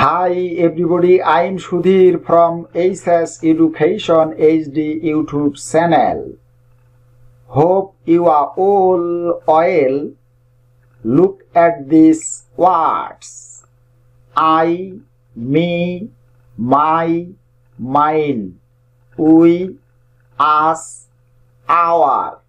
Hi everybody, I am Sudhir from HS Education HD YouTube channel. Hope you are all well. Look at these words. I, me, my, mine, we, us, our.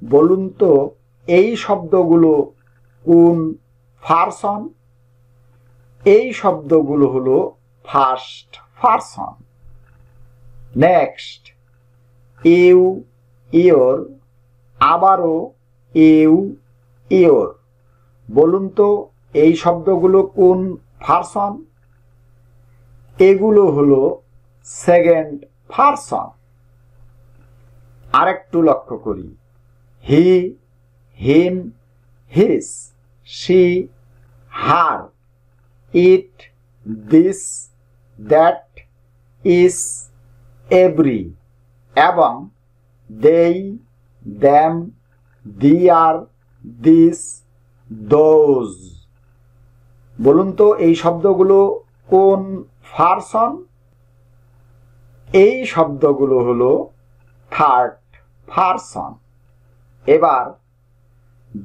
বলুন তো এই শব্দগুলো কোন person? এই শব্দগুলো হলো first person. Next, you, your, আবারও you, your. বলুন তো এই শব্দগুলো কোন পারসন? এগুলো হলো সেকেন্ড পারসন। আরেকটু লক্ষ্য করি। He, him, his, she, her, it, this, that, is, every এবং they, them, their, this, those। বলুন তো এই শব্দগুলো কোন পারসন? এই শব্দগুলো হলো থার্ড পারসন। এবার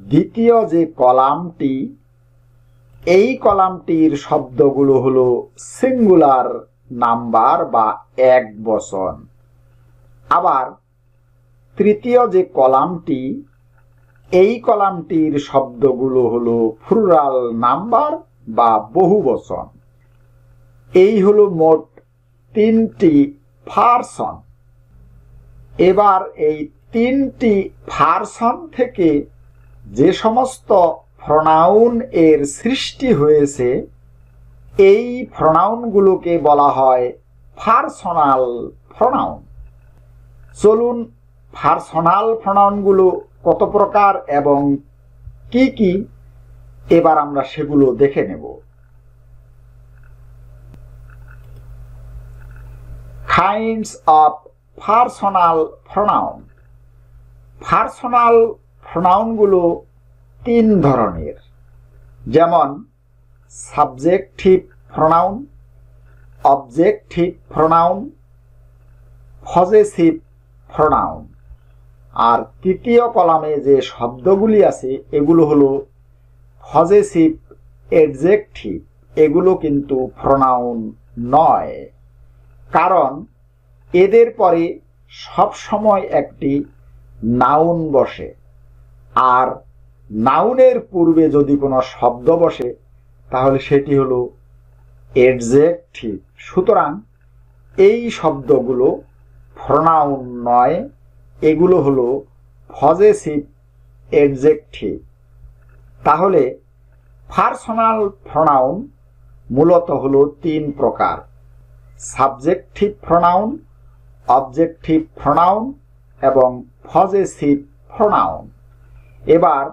দ্বিতীয় যে কলামটি, এই কলামটির শব্দগুলো হলো সিঙ্গুলার নাম্বার বা একবচন। আবার তৃতীয় যে কলামটি, এই কলামটির শব্দগুলো হলো প্লুরাল নাম্বার বা বহুবচন। এই হলো মোট তিনটি পারসন। এবার এই তিনটি পারসন থেকে যে সমস্ত প্রনাউন এর সৃষ্টি হয়েছে, এই প্রনাউনগুলোকে বলা হয় পার্সোনাল প্রনাউন। চলুন পার্সোনাল প্রনাউনগুলো কত প্রকার এবং কি কি এবার আমরা সেগুলো দেখে নেব। Kinds of personal pronoun. Personal প্রনাউনগুলো তিন ধরনের, যেমন subjective pronoun, objective pronoun, possessive pronoun. আর তৃতীয় কলামে যে শব্দগুলি আছে এগুলো হলো পজেসিভ অ্যাডজেক্টিভ। এগুলো কিন্তু প্রনাউন নয়, কারণ এদের পরে সব সময় একটি নাউন বসে, আর নাউনের পূর্বে যদি কোনো শব্দ বসে তাহলে সেটি হলো অ্যাডজেক্টিভ। সুতরাং এই শব্দগুলো প্রনাউন নয়, এগুলো হলো পজেসিভ অ্যাডজেক্টিভ। তাহলে পার্সোনাল প্রনাউন মূলত হলো তিন প্রকার: সাবজেক্টিভ প্রনাউন, অবজেক্টিভ প্রনাউন এবং পজেসিভ প্রনাউন। এবার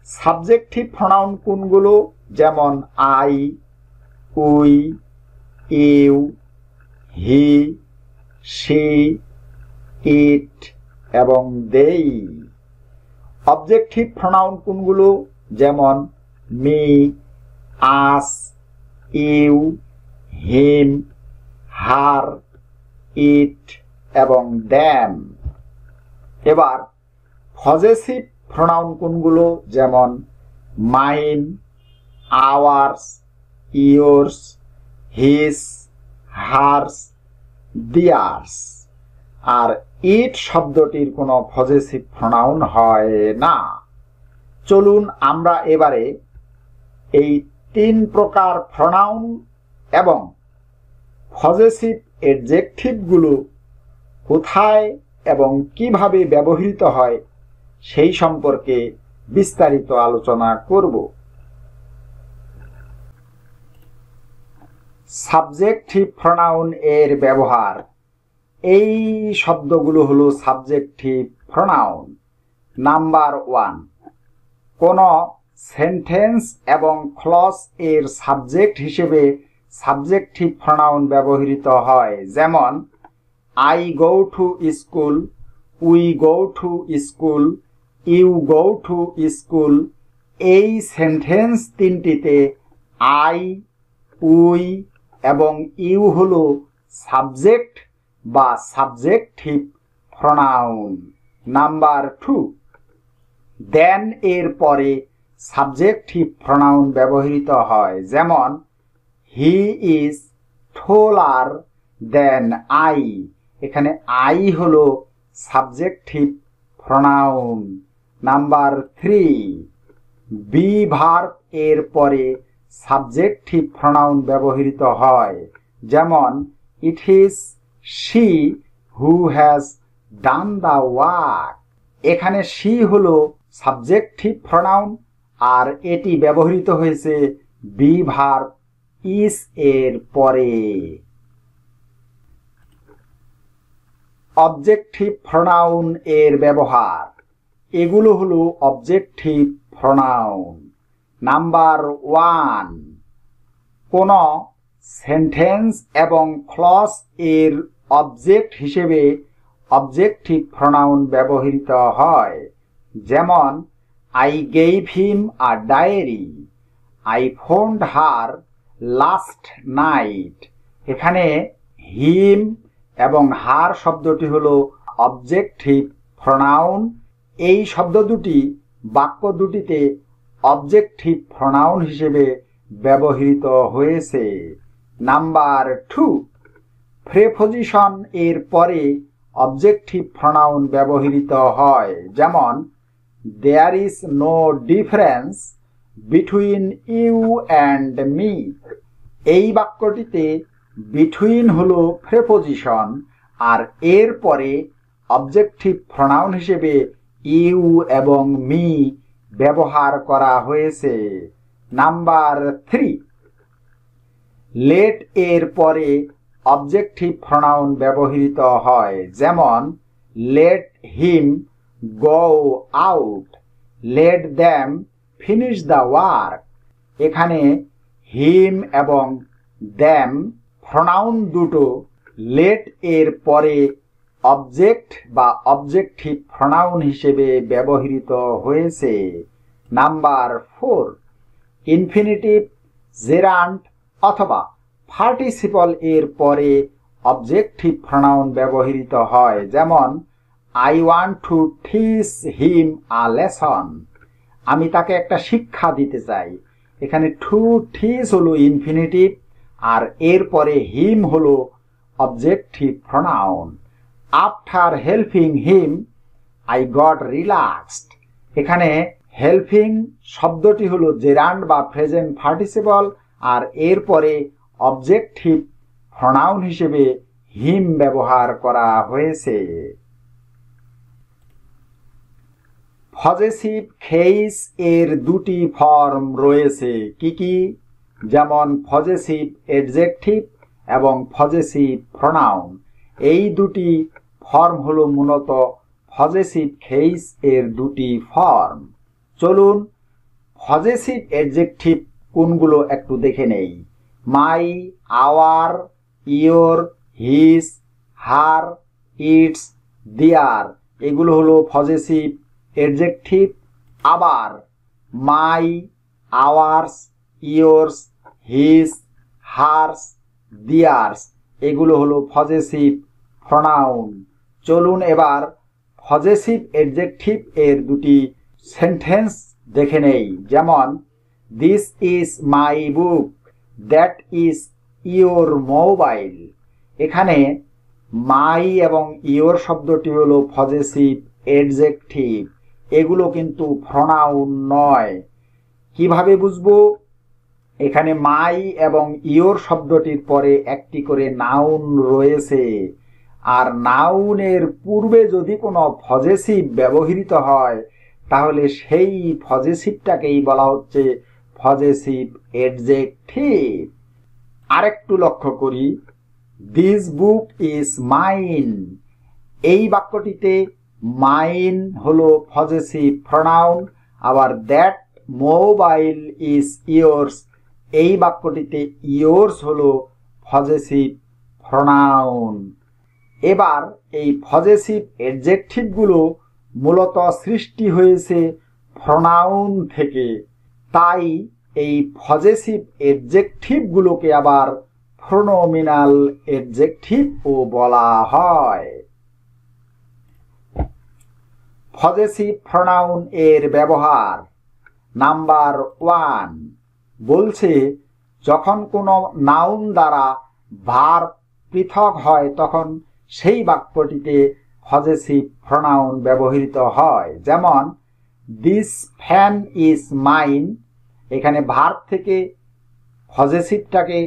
সাবজেক্টিভ প্রনাউন কোনগুলো? যেমন I, we, you, he, she, it এবং দেই। অবজেক্টিভ প্রনাউন কোনগুলো? যেমন মি, আস, ইউ, হিম, হার, ইট এবং দ্যাম। এবার পজেসিভ প্রনাউন কোনগুলো? যেমন মাইন, আওয়ার্স, ইয়োর্স, হিস, হার্স, দিয়ার্স। আর ইট শব্দটির কোনো পজেসিভ প্রনাউন হয় না। চলুন আমরা এবারে এই তিন প্রকার প্রনাউন এবং পজেসিভ অ্যাডজেক্টিভগুলো কোথায় এবং কিভাবে ব্যবহৃত হয় সেই সম্পর্কে বিস্তারিত আলোচনা করব। সাবজেক্টিভ প্রনাউন এর ব্যবহার। এই শব্দগুলো হলো সাবজেক্টিভ প্রনাউন। নাম্বার 1, কোন সেন্টেন্স এবং ক্লজ এর সাবজেক্ট হিসেবে সাবজেক্টিভ প্রনাউন ব্যবহৃত হয়। যেমন I go to school, we go to school, you go to school. এই সেন্টেন্স তিনটিতে আই, উই এবং ইউ হলো সাবজেক্ট বা সাবজেক্টিভ প্রনাউন। নাম্বার 2, দেন এর পরে সাবজেক্টিভ প্রনাউন ব্যবহৃত হয়, যেমন he is taller than I। এখানে আই হলো subjective pronoun. Number 3, be verb এর পরে সাবজেক্টিভ প্রনাউন ব্যবহৃত হয়, যেমন it is she who has done the work. এখানে শি হলো সাবজেক্টিভ প্রনাউন আর এটি ব্যবহৃত হয়েছে বি ভার্ব ইজ এর পরে। অবজেক্টিভ প্রনাউন এর ব্যবহার, এগুলো হলো অবজেক্টিভ প্রনাউন। নাম্বার 1, কোন সেন্টেন্স এবং ক্লজ এর অবজেক্ট হিসেবে অবজেক্টিভ প্রনাউন ব্যবহৃত হয়, যেমন I gave him a diary, I phoned her last night. এখানে হিম এবং হার শব্দটি হলো অবজেক্টিভ প্রনাউন। এই শব্দ দুটি বাক্য দুটিতে অবজেক্টিভ প্রনাউন হিসেবে ব্যবহৃত হয়েছে। নাম্বার 2, প্রেপোজিশন এর পরে অবজেক্টিভ প্রনাউন ব্যবহৃত হয়, যেমন there is no difference between you and me. এই বাক্যটিতে বিটুইন হলো প্রেপোজিশন আর এর পরে অবজেক্টিভ প্রনাউন হিসেবে ইউ এবং মি ব্যবহার করা হয়েছে। নাম্বার 3, লেট এর পরে অবজেক্টিভ প্রনাউন ব্যবহৃত হয়, যেমন let him go out, late them finish the work. এখানে হিম এবং দ্যাম প্রনাউন দুটো লেট এর পরে অবজেক্ট বা অবজেক্টিভ প্রনাউন হিসেবে ব্যবহৃত হয়েছে। নাম্বার 4, ইনফিনিটিভ, জেরান্ড অথবা পার্টিসিপল এর পরে অবজেক্টিভ প্রনাউন ব্যবহৃত হয়, যেমন I want to teach him a lesson. আমি তাকে একটা শিক্ষা দিতে চাই। এখানে টু টিচ হলো ইনফিনিটিভ আর এর পরে হিম হলো objective pronoun. After helping him I got relaxed. এখানে হেল্পিং শব্দটি হলো জেরান্ড বা প্রেজেন্ট পার্টিসিপল আর এর পরে অবজেক্টিভ প্রনাউন হিসেবে হিম ব্যবহার করা হয়েছে। পজেসিভ কেস এর দুটি ফর্ম রয়েছে, কি কি? যেমন পজেসিভ অ্যাডজেক্টিভ এবং পজেসিভ প্রনাউন। এই দুটি ফর্ম হলো মূলত পজেসিভ কেস এর দুটি ফর্ম। চলুন পজেসিভ অ্যাডজেক্টিভ কোনগুলো একটু দেখে নেই। My, our, your, his, her, its, their, এগুলো হলো পজেসিভ অ্যাডজেক্টিভ। আবার my, ours, yours, his, hers, theirs, এগুলো হলো পজেসিভ প্রনাউন। চলুন এবার পজেসিভ অ্যাডজেক্টিভ এর দুটি সেন্টেন্স দেখে নেই। যেমন this is my book, that is your mobile. এখানে মাই এবং ইয়োর শব্দটি হলো পজেসিভ অ্যাডজেক্টিভ, এগুলো কিন্তু প্রনাউন নয়। কিভাবে বুঝবো? এখানে মাই এবং ইয়োর শব্দটির পরে একটি করে নাউন রয়েছে আর নাউনের পূর্বে যদি কোনো পজেসিভ ব্যবহৃত হয় তাহলে সেই পজেসিভটাকেই বলা হচ্ছে পজেসিভ অ্যাডজেক্টিভ। আরেকটু লক্ষ্য করি, দিস বুক ইজ মাইন। এই বাক্যটিতে মাইন হলো পজেসিভ প্রনাউন, আবার দ্যাট মোবাইল ইজ ইয়োর্স, এই বাক্যটিতে ইয়োর্স হলো পজেসিভ প্রনাউন। এবার এই পজেসিভ অ্যাডজেক্টিভগুলো মূলত সৃষ্টি হয়েছে প্রনাউন থেকে, তাই এই পজেসিভ অ্যাডজেক্টিভগুলোকে আবার প্রোনোমিনাল অ্যাডজেক্টিভও বলা হয়। পজেসিভ প্রোনাউন এর ব্যবহার। নাম্বার 1 বলছে, যখন কোনো নাউন দ্বারা ভার্ব পৃথক হয় তখন সেই বাক্যটিতে পজেসিভ প্রোনাউন ব্যবহৃত হয়। যেমন দিস ফ্যান ইজ মাইন, এখানে ভার্ব থেকে পজেসিভটাকে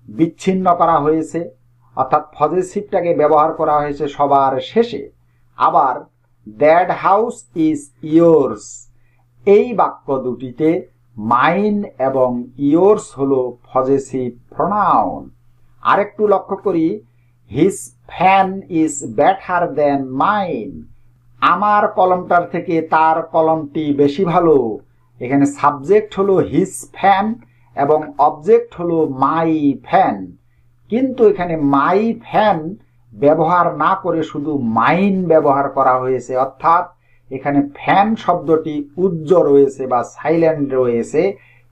বিচ্ছিন্ন করা হয়েছে, অর্থাৎ পজেসিভটাকে ব্যবহার করা হয়েছে সবার শেষে। আবার দ্যাট হাউস ইজ ইয়োর্স, এই বাক্য দুটিতে মাইন এবং ইয়োর্স হলো পজেসিভ প্রোনাউন। আরেকটু লক্ষ্য করি, his fan is better than mine, আমার কলমটার থেকে তার কলমটি বেশি ভালো। এখানে সাবজেক্ট হলো হিজ ফ্যান এবং অবজেক্ট হলো মাই ফ্যান, কিন্তু এখানে মাই ফ্যান ব্যবহার না করে শুধু মাইন ব্যবহার করা হয়েছে, অর্থাৎ এখানে ফ্যান শব্দটি উজ্জ রয়েছে বা সাইলেন্ট রয়েছে।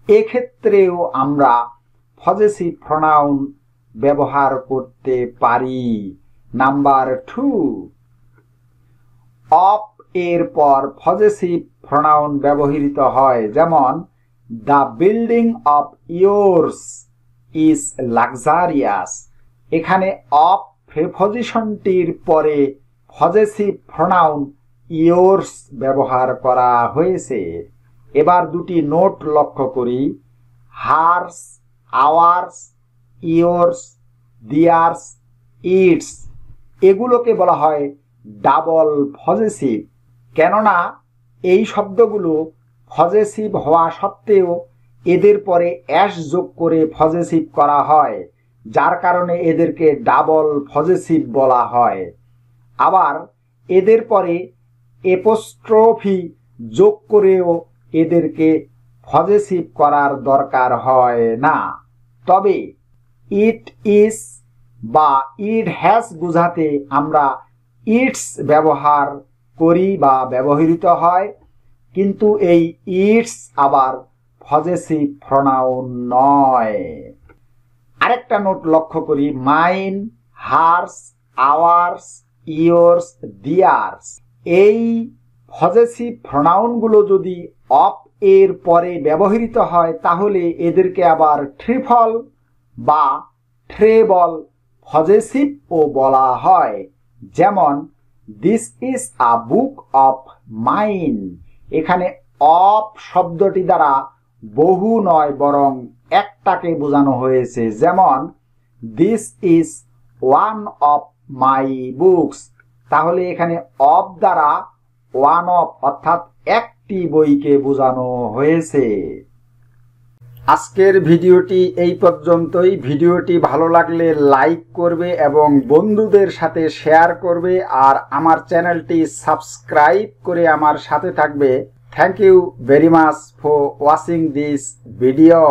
এক্ষেত্রেও আমরা পজেসিভ প্রোনাউন ব্যবহার করতে পারি। নাম্বার 2 অফ এর পর পজেসিভ প্রোনাউন ব্যবহৃত হয়। যেমন the building of yours is luxurious, এখানে অফ প্রিপজিশনটির পরে পজেসিভ প্রোনাউন ইয়োর্স ব্যবহার করা হয়েছে। এবার দুটি নোট লক্ষ্য করি, হার্স, আওয়ার্স, ইয়োর্স, দিয়ার্স, ইটস, এগুলোকে বলা হয় ডাবল পজেসিভ। কেননা এই শব্দগুলো পজেসিভ হওয়া সত্ত্বেও এদের পরে অ্যাস যোগ করে পজেসিভ করা হয়, যার কারণে এদেরকে ডাবল পজেসিভ বলা হয়। আবার এদের পরে এপোস্ট্রফি যোগ করেও এদেরকে পজেসিভ করার দরকার হয় না। তবে ইট ইজ বা ইট হ্যাজ বোঝাতে আমরা ইটস ব্যবহার করি বা ব্যবহৃত হয়, কিন্তু এই ইটস আবার পজেসিভ প্রোনাউন নয়। আরেকটা নোট লক্ষ্য করি, মাইন, হার্স, আওয়ার্স, ইয়োর্স, দিয়ার্স, এই পজেসিভ প্রোনাউনগুলো যদি অফ এর পরে ব্যবহৃত হয় তাহলে এদেরকে আবার ট্রিপল বা ট্রেবল পজেসিভ ও বলা হয়। যেমন this is a book of mine, এখানে অফ শব্দটি দ্বারা বহু নয় বরং একটাকে বোঝানো হয়েছে। যেমন this is one of my books, তাহলে এখানে অফ দ্বারা ওয়ান অফ অর্থাৎ একটি বইকে বোঝানো হয়েছে। আজকের ভিডিওটি এই পর্যন্তই। ভিডিওটি ভালো লাগলে লাইক করবে এবং বন্ধুদের সাথে শেয়ার করবে, আর আমার চ্যানেলটি সাবস্ক্রাইব করে আমার সাথে থাকবে। Thank you very much for watching this video.